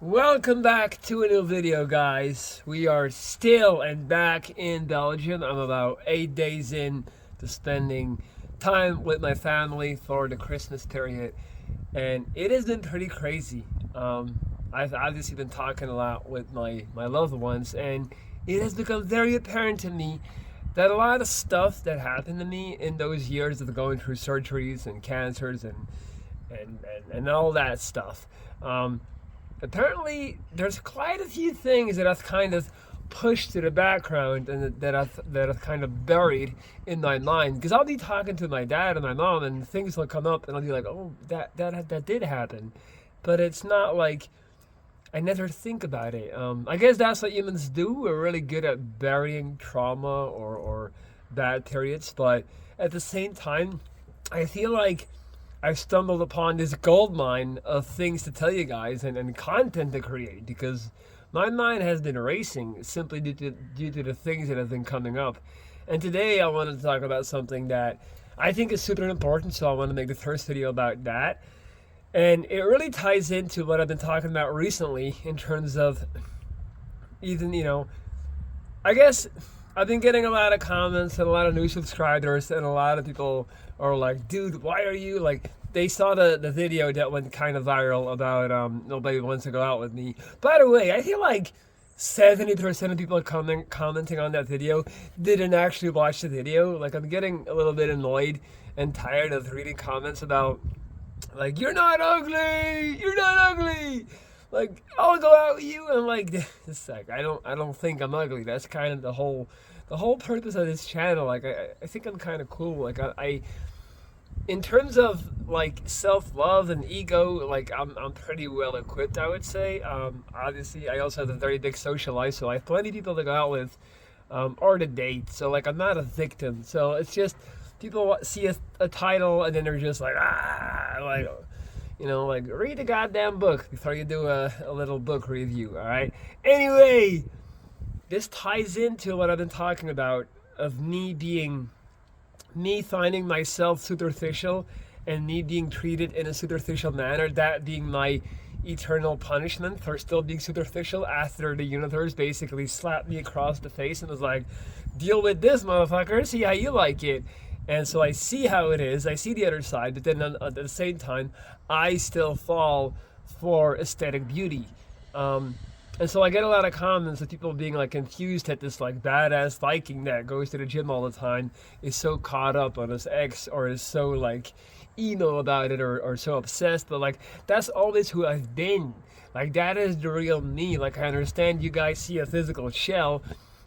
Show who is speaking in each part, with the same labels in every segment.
Speaker 1: Welcome back to a new video, guys. We are still and back in Belgium. I'm about 8 days in to spending time with my family for the Christmas period, and it has been pretty crazy. I've obviously been talking a lot with my loved ones, and it has become very apparent to me that a lot of stuff that happened to me in those years of going through surgeries and cancers and all that stuff. Um, Apparently there's quite a few things that I've kind of pushed to the background and that I've kind of buried in my mind, because I'll be talking to my dad and my mom and things will come up and I'll be like, oh, that did happen, but it's not like I never think about it. I guess that's what humans do. We're really good at burying trauma or bad periods, but at the same time, I feel like I've stumbled upon this gold mine of things to tell you guys and content to create, because my mind has been racing simply due to the things that have been coming up. And today I wanted to talk about something that I think is super important, so I want to make the first video about that. And it really ties into what I've been talking about recently in terms of even, I guess I've been getting a lot of comments and a lot of new subscribers, and a lot of people are like, dude, why are you like, they saw the video that went kind of viral about nobody wants to go out with me. By the way, I feel like 70% of people commenting on that video didn't actually watch the video. Like, I'm getting a little bit annoyed and tired of reading comments about, like, you're not ugly, you're not ugly, like, I'll go out with you. And like, it's like, I don't think I'm ugly. That's kind of the whole purpose of this channel. Like, I think I'm kind of cool. Like, I in terms of like self-love and ego, like I'm pretty well equipped, I would say. Obviously I also have a very big social life, so I have plenty of people to go out with, or to date, so like I'm not a victim. So it's just people see a title and then they're just like, like, like, read the goddamn book before you do a little book review. All right, anyway, this ties into what I've been talking about, of me finding myself superficial and me being treated in a superficial manner, that being my eternal punishment for still being superficial after the universe basically slapped me across the face and was like, deal with this, motherfucker, see how you like it. And so I see how it is, I see the other side, but then at the same time, I still fall for aesthetic beauty. And so I get a lot of comments of people being like confused that this like badass Viking that goes to the gym all the time is so caught up on his ex, or is so like emo about it, or so obsessed. But like, that's always who I've been. Like, that is the real me. Like, I understand you guys see a physical shell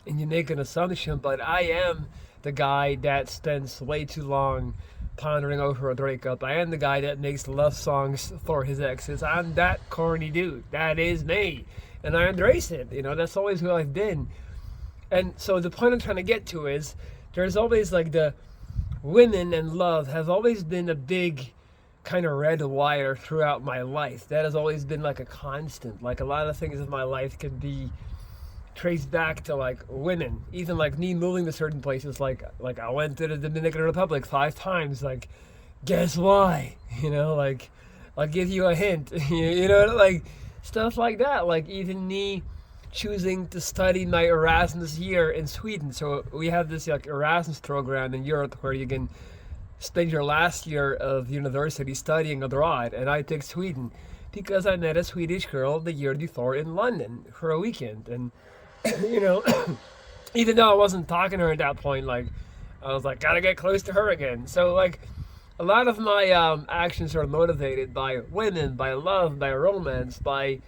Speaker 1: and you make an assumption, but I am the guy that spends way too long pondering over a breakup. I am the guy that makes love songs for his exes. I'm that corny dude. That is me. And I embrace it. That's always who I've been. And so the point I'm trying to get to is, there's always like the women and love have always been a big kind of red wire throughout my life. That has always been like a constant. Like, a lot of things in my life can be traced back to like women. Even like me moving to certain places. Like I went to the Dominican Republic 5 times. Like, guess why? Like, I'll give you a hint. Like, stuff like that. Like, even me choosing to study my Erasmus year in Sweden. So we have this like Erasmus program in Europe where you can spend your last year of university studying abroad, and I picked Sweden because I met a Swedish girl the year before in London for a weekend. And you know even though I wasn't talking to her at that point, like, I was like, gotta get close to her again. So like, a lot of my actions are motivated by women, by love, by romance, by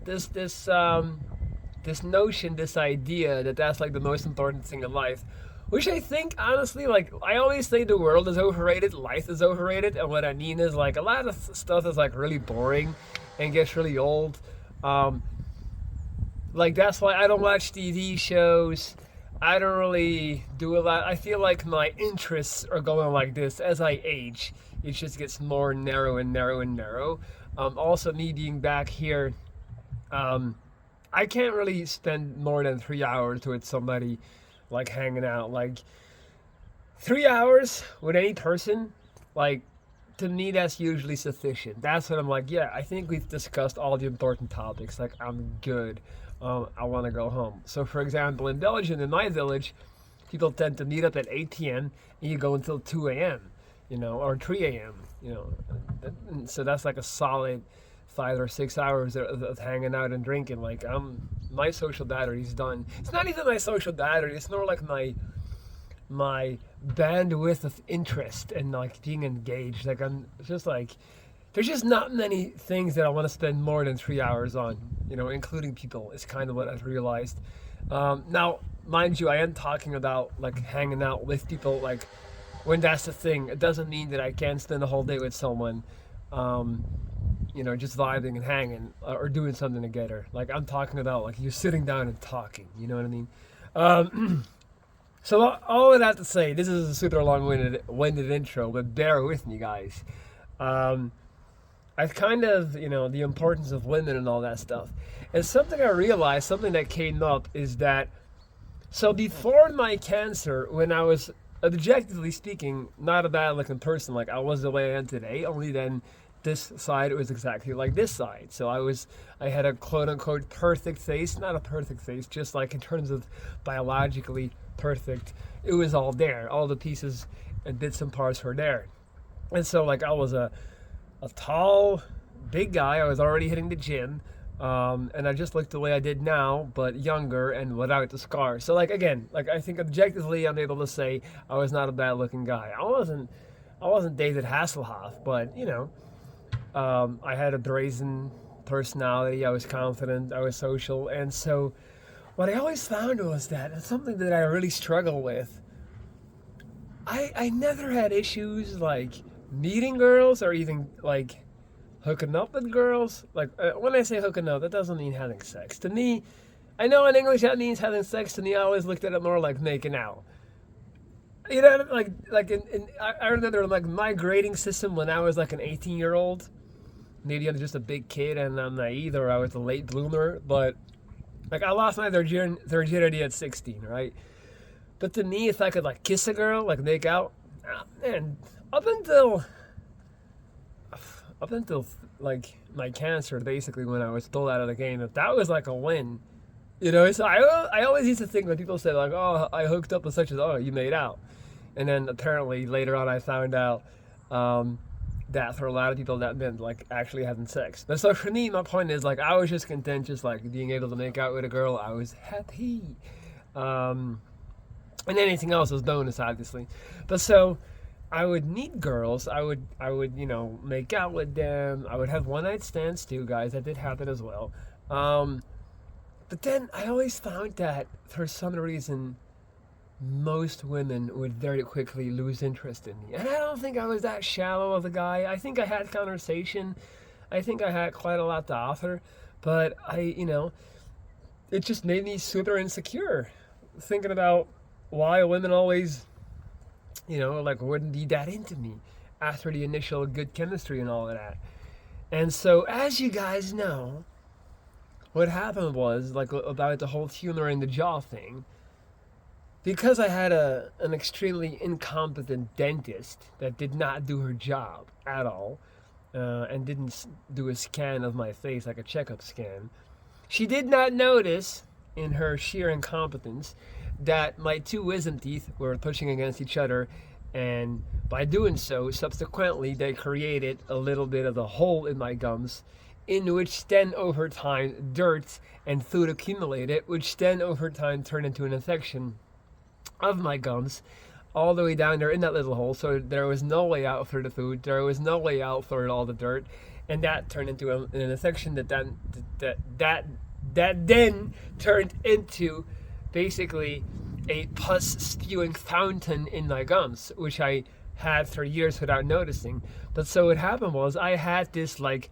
Speaker 1: this notion, this idea that that's like the most important thing in life. Which I think, honestly, like, I always say the world is overrated, life is overrated, and what I mean is, like, a lot of stuff is like really boring and gets really old. Like, that's why I don't watch TV shows. I don't really do a lot. I feel like my interests are going like this as I age. It just gets more narrow and narrow and narrow. Also, me being back here, I can't really spend more than 3 hours with somebody, like, hanging out. Like, 3 hours with any person, like, to me, that's usually sufficient. That's when I'm like, yeah, I think we've discussed all the important topics. Like, I'm good. I want to go home. So, for example, in Belgium, in my village, people tend to meet up at 8 p.m. and you go until 2 a.m., or 3 a.m., And so that's like a solid 5 or 6 hours of hanging out and drinking. Like, my social battery's done. It's not even my social battery. It's more like my bandwidth of interest and like being engaged. Like, I'm just like, there's just not many things that I want to spend more than 3 hours on, including people, is kind of what I've realized. Now, mind you, I am talking about like hanging out with people. Like, when that's the thing, it doesn't mean that I can't spend the whole day with someone, just vibing and hanging or doing something together. Like, I'm talking about like you're sitting down and talking, you know what I mean? So all of that to say, this is a super long-winded intro, but bear with me, guys. I've kind of, the importance of women and all that stuff. And something I realized, something that came up is that, so before my cancer, when I was, objectively speaking, not a bad looking person, like I was the way I am today, only then this side was exactly like this side. So I had a quote unquote perfect face, not a perfect face, just like in terms of biologically perfect, it was all there. All the pieces and bits and parts were there. And so like I was a tall, big guy. I was already hitting the gym. And I just looked the way I did now, but younger and without the scar. So like, again, like I think objectively I'm able to say I was not a bad looking guy. I wasn't David Hasselhoff, but I had a brazen personality. I was confident. I was social. And so what I always found was that it's something that I really struggle with. I never had issues like meeting girls or even like hooking up with girls. Like when I say hooking up, that doesn't mean having sex. To me, I know in English that means having sex. To me, I always looked at it more like making out. I remember like my grading system when I was like an 18-year-old. Maybe I'm just a big kid and I'm naive, or I was a late bloomer. But like I lost my virginity at 16, right? But to me, if I could like kiss a girl, like make out, man, up until like my cancer, basically when I was pulled out of the game, that was like a win. So I always used to think when people say like, oh, I hooked up with such as, oh, you made out. And then apparently later on I found out that for a lot of people that meant like actually having sex. But so for me, my point is like I was just content just like being able to make out with a girl. I was happy. And anything else was bonus, obviously. But so I would meet girls. I would make out with them. I would have one night stands too, guys. That did happen as well. But then I always found that for some reason, most women would very quickly lose interest in me. And I don't think I was that shallow of a guy. I think I had conversation. I think I had quite a lot to offer. But it just made me super insecure. Thinking about why women always, wouldn't be that into me after the initial good chemistry and all of that. And so, as you guys know, what happened was, like, about the whole tumor in the jaw thing, because I had an extremely incompetent dentist that did not do her job at all, and didn't do a scan of my face, like a checkup scan, she did not notice, in her sheer incompetence, that my two wisdom teeth were pushing against each other, and by doing so, subsequently, they created a little bit of a hole in my gums, in which then over time, dirt and food accumulated, which then over time turned into an infection of my gums, all the way down there in that little hole. So there was no way out for the food, there was no way out for all the dirt, and that turned into an infection that then turned into basically a pus spewing fountain in my gums, which I had for years without noticing. But so what happened was I had this like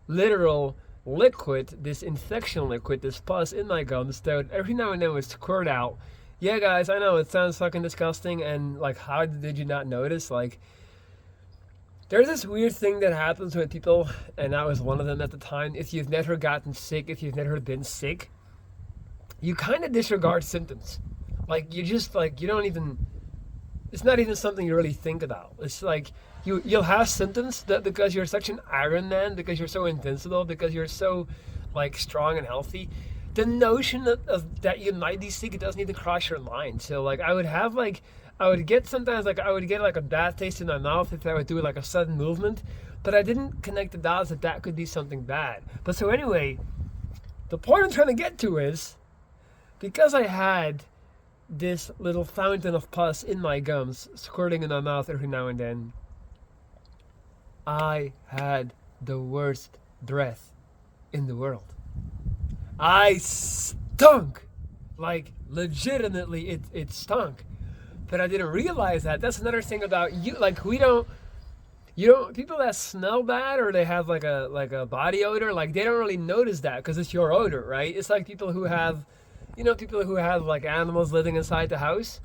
Speaker 1: literal liquid, this infection liquid, this pus in my gums that every now and then would squirt out. Yeah, guys, I know it sounds fucking disgusting, and like, how did you not notice? Like, there's this weird thing that happens with people, and I was one of them at the time. If you've never gotten sick, if you've never been sick, you kind of disregard symptoms. Like, you just, like, you don't even, it's not even something you really think about. It's like, you'll have symptoms that because you're such an Iron Man, because you're so invincible, because you're so like strong and healthy. The notion of that you might be sick, it doesn't even cross your mind. So like I would get sometimes like I would get like a bad taste in my mouth if I would do like a sudden movement, but I didn't connect the dots that that could be something bad. But so anyway, the point I'm trying to get to is because I had this little fountain of pus in my gums squirting in my mouth every now and then, I had the worst breath in the world. I stunk. Like legitimately it stunk. But I didn't realize that. That's another thing about you. Like you don't people that smell bad or they have like a body odor, like they don't really notice that because it's your odor, right? It's like people who have people who have like animals living inside the house.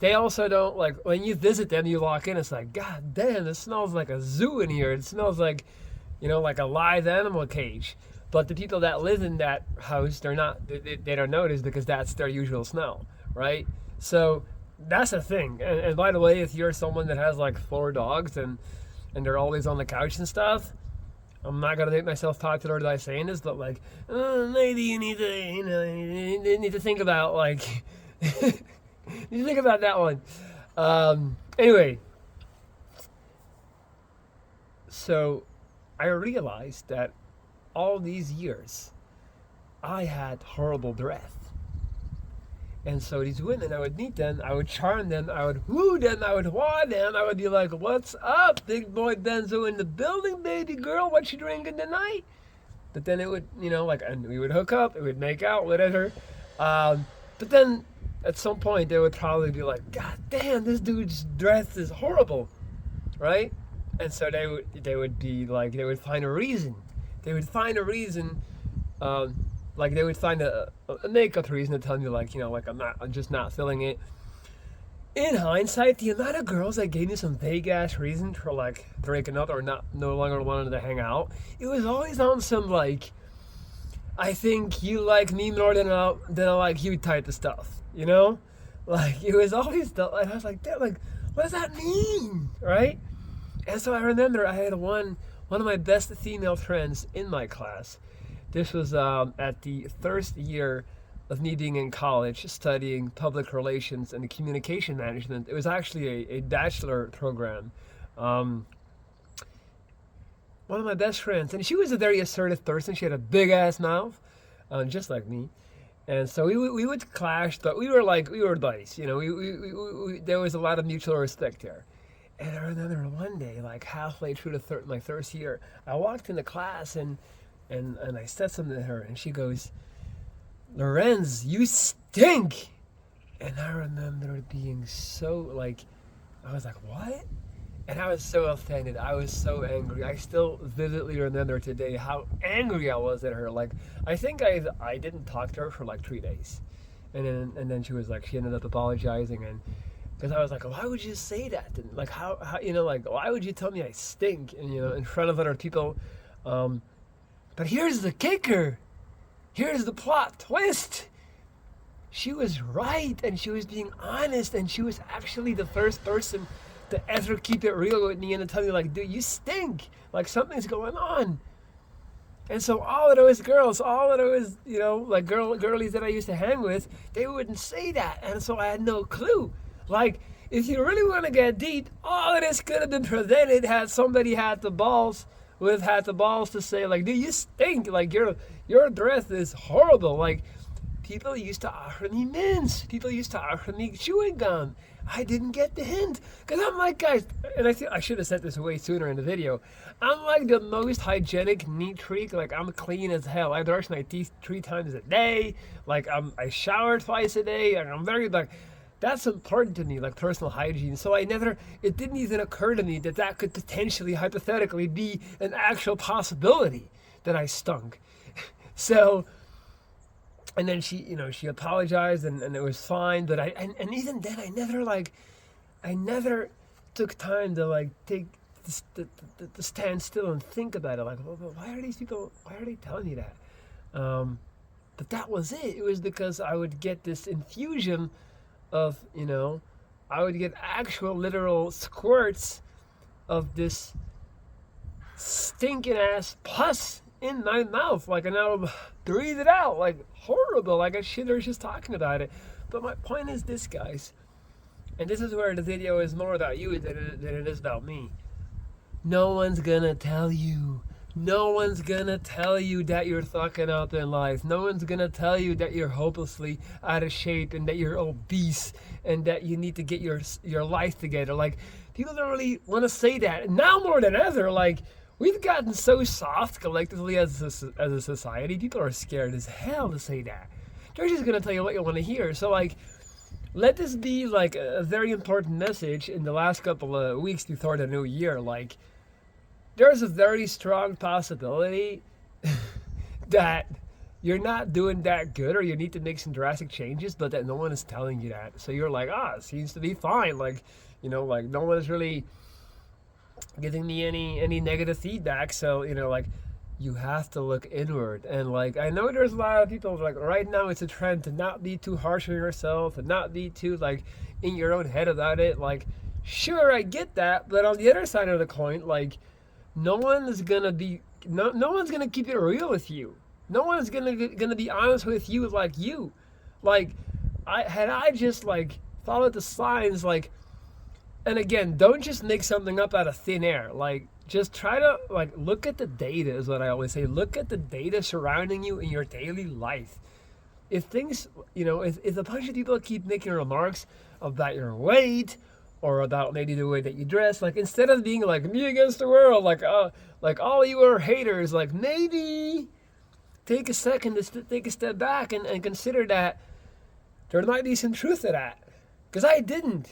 Speaker 1: They also don't like when you visit them, you walk in, it's like, God damn, it smells like a zoo in here. It smells like, like a live animal cage. But the people that live in that house, they don't notice because that's their usual smell, right? So that's a thing. And by the way, if you're someone that has like 4 dogs and they're always on the couch and stuff, I'm not gonna make myself popular by saying this, but like, maybe you need to, you need to think about like, you think about that one. Anyway, so I realized that all these years I had horrible breath. And so these women, I would meet them, I would charm them, I would woo them, I would wah them, I would be like, what's up, big boy Benzo in the building, baby girl, what you drinking tonight? But then it would, and we would hook up, it would make out, whatever. But then at some point they would probably be like, God damn, this dude's breath is horrible, right? And so they would be like, they would find a reason. They would find a reason, like they would find a make-up reason to tell me like, I'm just not feeling it. In hindsight, the amount of girls that gave me some vague ass reason for like breaking up or no longer wanting to hang out, it was always on some like, I think you like me more than I like you type of stuff, Like it was always stuff, and I was like, what does that mean, right? And so I remember I had one of my best female friends in my class. This was at the first year of me being in college studying public relations and communication management. It was actually a bachelor program. One of my best friends, and she was a very assertive person. She had a big ass mouth, just like me. And so we would clash, but we were buddies. There was a lot of mutual respect there. And I remember one day, like halfway through my first year, I walked into class and I said something to her, and she goes, Lorenz, you stink. And I remember being so like, I was like, what? And I was so offended. I was so angry. I still vividly remember today how angry I was at her. Like, I think I didn't talk to her for like 3 days. And then she was like, she ended up apologizing, and because I was like, why would you say that? And like, how like, why would you tell me I stink? And in front of other people. But here's the kicker. Here's the plot twist. She was right, and she was being honest, and she was actually the first person to ever keep it real with me and to tell me like, dude, you stink. Like something's going on. And so all of those girls, like girlies that I used to hang with, they wouldn't say that. And so I had no clue. Like, if you really want to get deep, all of this could have been prevented had somebody had the balls to say, like, dude, you stink. Like, your breath is horrible. Like, people used to offer me mints. People used to offer me chewing gum. I didn't get the hint. Because I'm like, guys, and I think I should have said this way sooner in the video. I'm like the most hygienic neat freak. Like, I'm clean as hell. I brush my teeth 3 times a day. Like, I shower twice a day. And I'm very, like, that's important to me, like personal hygiene. So it didn't even occur to me that could potentially, hypothetically, be an actual possibility that I stunk. So, and then she apologized and it was fine. But and even then, I never took time to like take to stand still and think about it. Like, well, why are they telling me that? But that was it. It was because I would get this infusion of, I would get actual literal squirts of this stinking ass pus in my mouth. Like, and I'll breathe it out. Like, horrible. Like, I shit just talking about it. But my point is this, guys. And this is where the video is more about you than it is about me. No one's gonna tell you. No one's gonna tell you that you're fucking up in life. No one's gonna tell you that you're hopelessly out of shape and that you're obese and that you need to get your life together. Like, people don't really want to say that. Now more than ever, like, we've gotten so soft collectively as a society. People are scared as hell to say that. They're just gonna tell you what you want to hear. So, like, let this be like a very important message in the last couple of weeks before the new year. Like, there's a very strong possibility that you're not doing that good, or you need to make some drastic changes, but that no one is telling you that. So you're like, it seems to be fine. Like, like no one's really giving me any negative feedback. So, like, you have to look inward. And, like, I know there's a lot of people, like, right now it's a trend to not be too harsh on yourself and not be too, like, in your own head about it. Like, sure, I get that, but on the other side of the coin, like, no one's gonna keep it real with you. No one's gonna be honest with you like you. Like, I just, like, followed the signs, like, and again, don't just make something up out of thin air. Like, just try to, like, look at the data is what I always say. Look at the data surrounding you in your daily life. If things, if a bunch of people keep making remarks about your weight or about maybe the way that you dress, like, instead of being like me against the world, like all you are haters, like, maybe take a second to take a step back and consider that there might be some truth to that. Because I did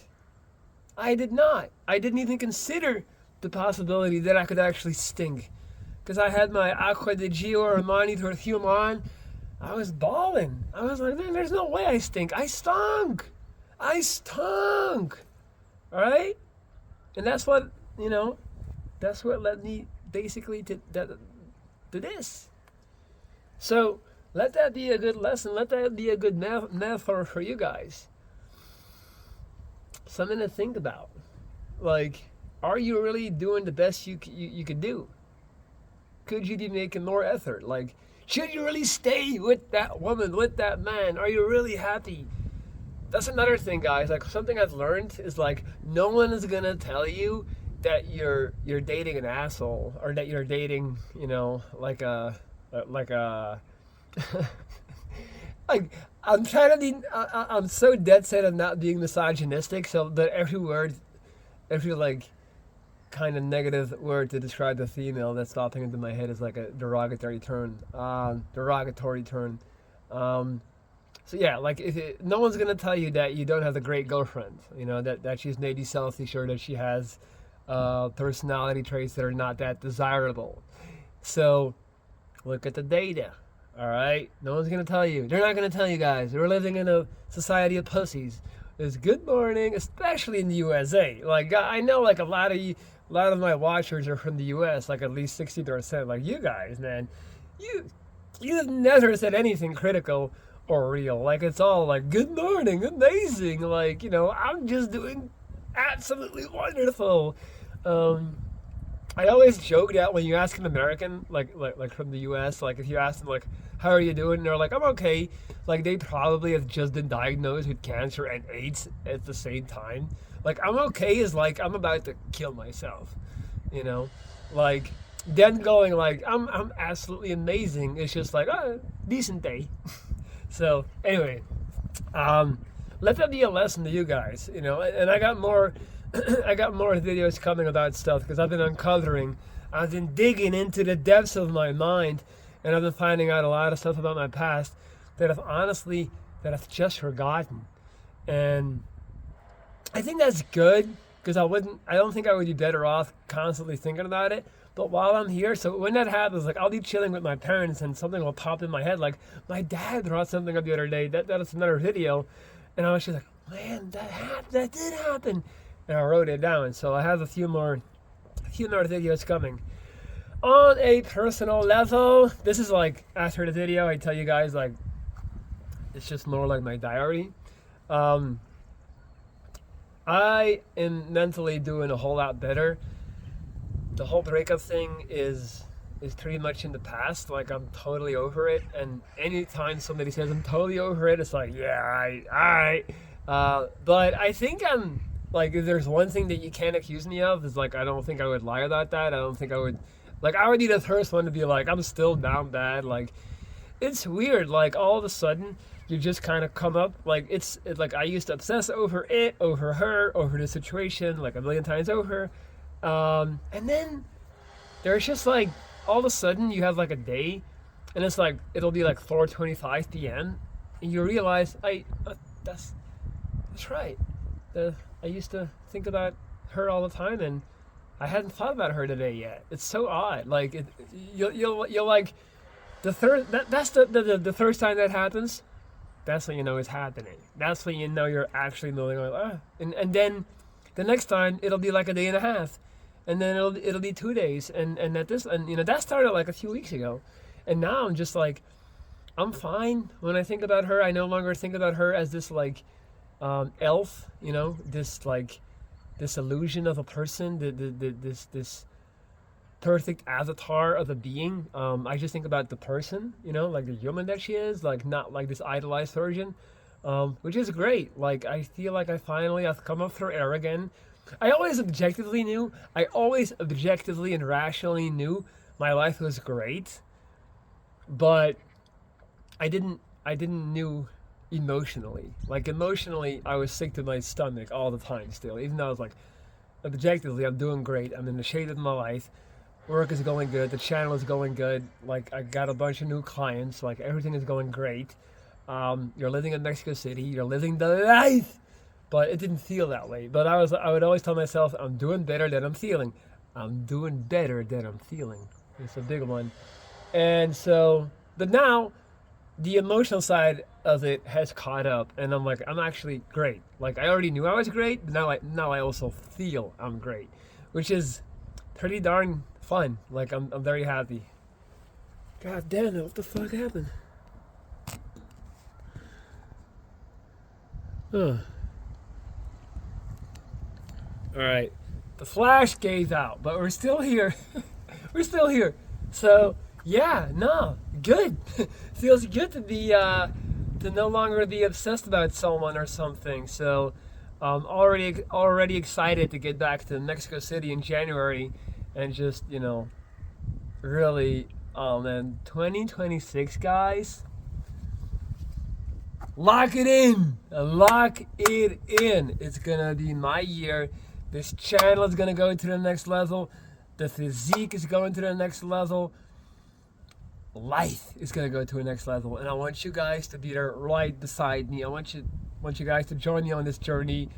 Speaker 1: not. I didn't even consider the possibility that I could actually stink. Because I had my Acqua di Gio Armani perfume on. I was bawling. I was like, man, there's no way I stink. I stunk. Alright? And that's what, that's what led me basically to this. So, let that be a good lesson. Let that be a good metaphor for you guys. Something to think about. Like, are you really doing the best you could do? Could you be making more effort? Like, should you really stay with that woman, with that man? Are you really happy? That's another thing, guys. Like, something I've learned is, like, no one is gonna tell you that you're dating an asshole, or that you're dating, like like, I'm trying to be, I'm so dead set on not being misogynistic, so that every like kind of negative word to describe the female that's popping into my head is like a derogatory term. So yeah, like, no one's gonna tell you that you don't have a great girlfriend, that she's maybe selfish, or that she has personality traits that are not that desirable. So look at the data. All right, no one's gonna tell you. They're not gonna tell you, guys. We're living in a society of pussies. It's good morning, especially in the USA. Like, I know, like, a lot of my watchers are from the US, like at least 60%. Like, you guys, man, you have never said anything critical or real. Like, it's all like, good morning, amazing. Like, I'm just doing absolutely wonderful. I always joke that when you ask an American, like from the US, like, if you ask them, like, how are you doing? And they're like, I'm okay. Like, they probably have just been diagnosed with cancer and AIDS at the same time. Like, I'm okay is like, I'm about to kill myself, Like, then going like, I'm absolutely amazing. It's just like, decent day. So, anyway, let that be a lesson to you guys, And I got more videos coming about stuff, because I've been digging into the depths of my mind, and I've been finding out a lot of stuff about my past that I've just forgotten. And I think that's good, because I don't think I would be better off constantly thinking about it. But while I'm here, so when that happens, like, I'll be chilling with my parents and something will pop in my head. Like, my dad brought something up the other day. That was another video. And I was just like, man, that did happen. And I wrote it down. So I have a few more videos coming. On a personal level, this is like, after the video, I tell you guys, like, it's just more like my diary. I am mentally doing a whole lot better. the whole breakup thing is pretty much in the past. Like, I'm totally over it. And anytime somebody says I'm totally over it, it's like, yeah, all right. But I think I'm like, if there's one thing that you can't accuse me of, is like, I don't think I would lie about that. I don't think I would, like, I would be the first one to be like, I'm still down bad. Like, it's weird. Like, all of a sudden, you just kind of come up. Like, it's like I used to obsess over it, over her, over the situation, like a million times over. And then there's just like, all of a sudden you have like a day, and it's like it'll be like 4:25 p.m. and you realize that's right. I used to think about her all the time, and I hadn't thought about her today yet. It's so odd. Like you'll like the third that's the first time that happens. That's when you know it's happening. That's when you know you're actually knowing like and then the next time it'll be like a day and a half. And then it'll be 2 days, and that started like a few weeks ago, and now I'm just like, I'm fine when I think about her. I no longer think about her as this like elf, this illusion of a person, this perfect avatar of a being. I just think about the person, like the human that she is, like not like this idolized version, which is great. Like I feel like I've come up for air again. I always objectively and rationally knew my life was great, but I didn't knew emotionally. Like emotionally, I was sick to my stomach all the time still, even though I was like, objectively, I'm doing great. I'm in the shade of my life. Work is going good. The channel is going good. Like I got a bunch of new clients. Like everything is going great. You're living in Mexico City. You're living the life. But it didn't feel that way. But I would always tell myself, I'm doing better than I'm feeling. I'm doing better than I'm feeling. It's a big one. And so, but now, the emotional side of it has caught up, and I'm like, I'm actually great. Like I already knew I was great, but now I also feel I'm great, which is pretty darn fun. Like I'm very happy. God damn it! What the fuck happened? All right, the flash gave out, but we're still here. We're still here. So yeah, no, good. Feels good to be to no longer be obsessed about someone or something. So already excited to get back to Mexico City in January, and just really, oh man, 2026, guys. Lock it in. Lock it in. It's gonna be my year. This channel is going to go to the next level. The physique is going to the next level. Life is going to go to the next level. And I want you guys to be there right beside me. I want you guys to join me on this journey.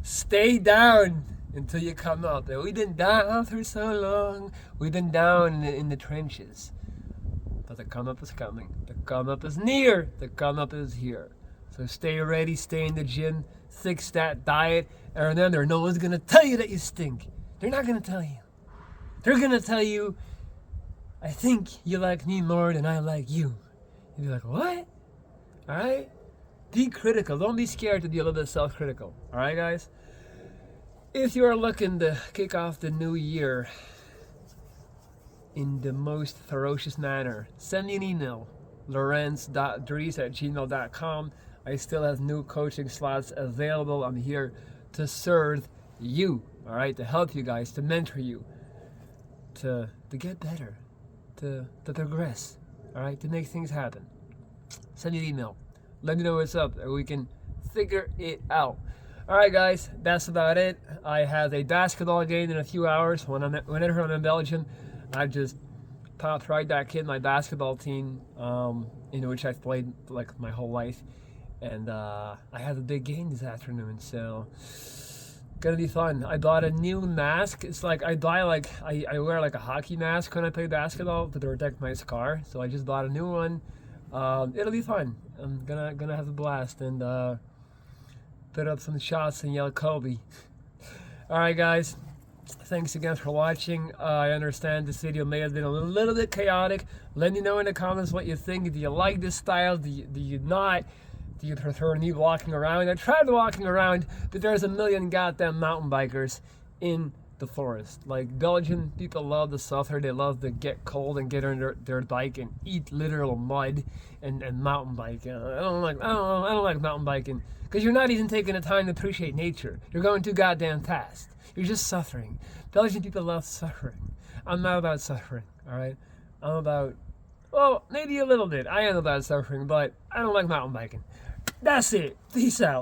Speaker 1: Stay down until you come up. And we've been down for so long. We've been down in the trenches. But the come up is coming. The come up is near. The come up is here. So stay ready. Stay in the gym. Fix that diet. And remember, no one's going to tell you that you stink. They're not going to tell you. They're going to tell you, I think you like me more than I like you. You'll be like, what? All right? Be critical. Don't be scared to be a little bit self-critical. All right, guys? If you are looking to kick off the new year in the most ferocious manner, send me an email, lorenz.dries@gmail.com. I still have new coaching slots available. I'm here to serve you, all right, to help you guys, to mentor you, to get better, to progress, all right, to make things happen. Send me an email. Let me know what's up, and we can figure it out. All right, guys, that's about it. I have a basketball game in a few hours. Whenever I'm in Belgium, I just popped right back in my basketball team, in which I've played like my whole life. And I have a big game this afternoon, so gonna be fun. I bought a new mask. It's like I wear like a hockey mask when I play basketball to protect my scar. So I just bought a new one. It'll be fun. I'm gonna have a blast and put up some shots and yell Kobe. All right, guys. Thanks again for watching. I understand this video may have been a little bit chaotic. Let me know in the comments what you think. Do you like this style? Do you not? Do you prefer me walking around? I tried walking around, but there's a million goddamn mountain bikers in the forest. Like, Belgian people love to suffer. They love to get cold and get on their bike and eat literal mud and mountain bike. I don't like mountain biking because you're not even taking the time to appreciate nature. You're going too goddamn fast. You're just suffering. Belgian people love suffering. I'm not about suffering, all right? I'm about, well, maybe a little bit. I am about suffering, but I don't like mountain biking. That's it. Peace out.